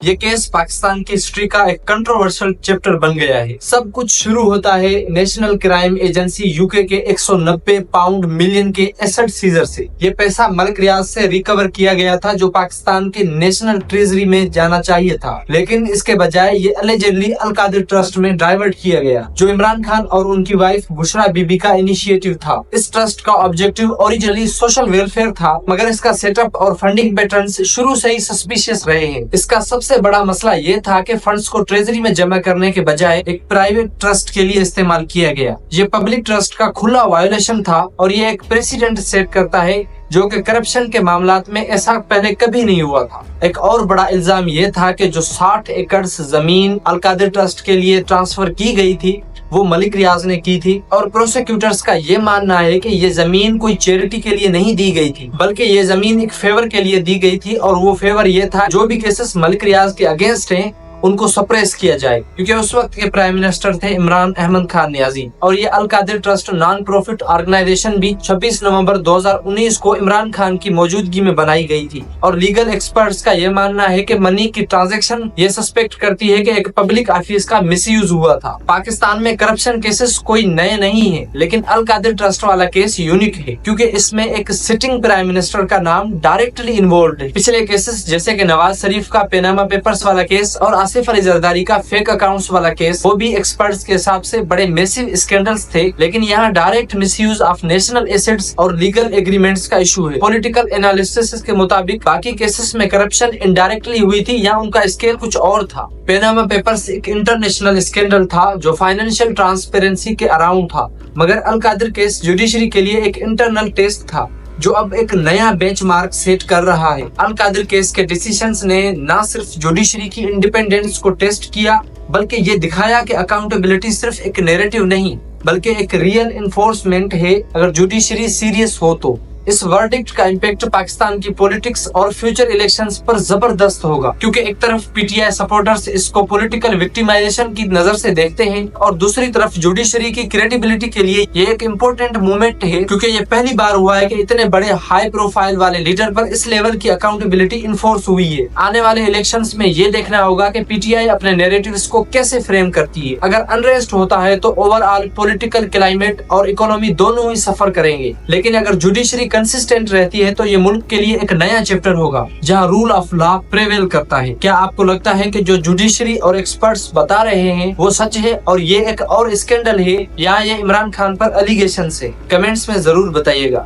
یہ کیس پاکستان کی ہسٹری کا ایک کنٹروورشل چیپٹر بن گیا ہے۔ سب کچھ شروع ہوتا ہے نیشنل کرائم ایجنسی یوکے کے 190 پاؤنڈ ملین کے ایسٹ سیزر سے۔ یہ پیسہ ملک ریاض سے ریکور کیا گیا تھا جو پاکستان کے نیشنل ٹریزری میں جانا چاہیے تھا، لیکن اس کے بجائے یہ الیجڈلی القادر ٹرسٹ میں ڈائیورٹ کیا گیا جو عمران خان اور ان کی وائف بشرا بی بی کا انیشیٹو تھا۔ اس ٹرسٹ کا آبجیکٹو اوریجنلی سوشل ویلفیئر تھا، مگر اس کا سیٹ اپ اور فنڈنگ پیٹرنز شروع سے ہی سسپیشیس رہے ہیں۔ اس کا سب سے بڑا مسئلہ یہ تھا کہ فنڈز کو ٹریزری میں جمع کرنے کے بجائے ایک پرائیویٹ ٹرسٹ کے لیے استعمال کیا گیا۔ یہ پبلک ٹرسٹ کا کھلا وائلیشن تھا اور یہ ایک پریسیڈنٹ سیٹ کرتا ہے جو کہ کرپشن کے معاملات میں ایسا پہلے کبھی نہیں ہوا تھا۔ ایک اور بڑا الزام یہ تھا کہ جو 60 ایکڑ زمین القادر ٹرسٹ کے لیے ٹرانسفر کی گئی تھی وہ ملک ریاض نے کی تھی، اور پروسیکیوٹرز کا یہ ماننا ہے کہ یہ زمین کوئی چیریٹی کے لیے نہیں دی گئی تھی بلکہ یہ زمین ایک فیور کے لیے دی گئی تھی، اور وہ فیور یہ تھا جو بھی کیسز ملک ریاض کے اگینسٹ ہیں ان کو سپریس کیا جائے، کیونکہ اس وقت کے پرائم منسٹر تھے عمران احمد خان نیازی۔ اور یہ القادر ٹرسٹ نان پروفٹ آرگنائزیشن بھی 26 نومبر 2019 کو عمران خان کی موجودگی میں بنائی گئی تھی، اور لیگل ایکسپرٹس کا یہ ماننا ہے کہ منی کی ٹرانزیکشن یہ سسپیکٹ کرتی ہے کہ ایک پبلک آفس کا مس یوز ہوا تھا۔ پاکستان میں کرپشن کیسز کوئی نئے نہیں ہیں، لیکن القادر ٹرسٹ والا کیس یونیک ہے کیونکہ اس میں ایک سٹنگ پرائم منسٹر کا نام ڈائریکٹلی انوالوڈ ہے۔ پچھلے کیسز جیسے کہ نواز شریف کا پیناما پیپرز والا کیس اور آصف علی زرداری کا فیک اکاؤنٹس والا کیس، وہ بھی ایکسپرٹس کے حساب سے بڑے میسو اسکینڈلز تھے، لیکن یہاں direct miss use of national assets اور لیگل ایگریمنٹس کا ایشو ہے۔ پولیٹیکل انالیسس کے مطابق باقی کیسز میں کرپشن انڈائریکٹلی ہوئی تھی یا ان کا اسکیل کچھ اور تھا۔ پیناما پیپرز ایک انٹرنیشنل اسکینڈل تھا جو فائنینشیل ٹرانسپیرنسی کے اراؤنڈ تھا، مگر القادر کیس جوڈیشری کے لیے ایک انٹرنل ٹیسٹ تھا جو اب ایک نیا بینچ مارک سیٹ کر رہا ہے۔ القادر کیس کے ڈیسیشنز نے نہ صرف جوڈیشری کی انڈیپینڈنس کو ٹیسٹ کیا بلکہ یہ دکھایا کہ اکاؤنٹیبلٹی صرف ایک نیریٹو نہیں بلکہ ایک ریئل انفورسمنٹ ہے اگر جوڈیشری سیریس ہو تو۔ اس ورڈکٹ کا امپیکٹ پاکستان کی پولیٹکس اور فیوچر الیکشنز پر زبردست ہوگا، کیونکہ ایک طرف پی ٹی آئی سپورٹرز اس کو پولیٹیکل وکٹیمائزیشن کی نظر سے دیکھتے ہیں اور دوسری طرف جوڈیشری کی کریڈیبلٹی کے لیے یہ ایک امپورٹنٹ مومنٹ ہے، کیونکہ یہ پہلی بار ہوا ہے کہ اتنے بڑے ہائی پروفائل والے لیڈر پر اس لیول کی اکاؤنٹیبلٹی انفورس ہوئی ہے۔ آنے والے الیکشنز میں یہ دیکھنا ہوگا کہ پی ٹی آئی اپنے نیریٹیوز کو کیسے فریم کرتی ہے۔ اگر انریسٹ ہوتا ہے تو اوور آل پولیٹیکل کلائمیٹ اور اکانومی دونوں ہی سفر کریں گے، لیکن اگر جوڈیشری کنسسٹنٹ رہتی ہے تو یہ ملک کے لیے ایک نیا چیپٹر ہوگا جہاں رول آف لا پریویل کرتا ہے۔ کیا آپ کو لگتا ہے کہ جو جوڈیشری اور ایکسپرٹس بتا رہے ہیں وہ سچ ہے اور یہ ایک اور اسکینڈل ہے، یا یہ عمران خان پر الیگیشن ہے؟ کمنٹس میں ضرور بتائیے گا۔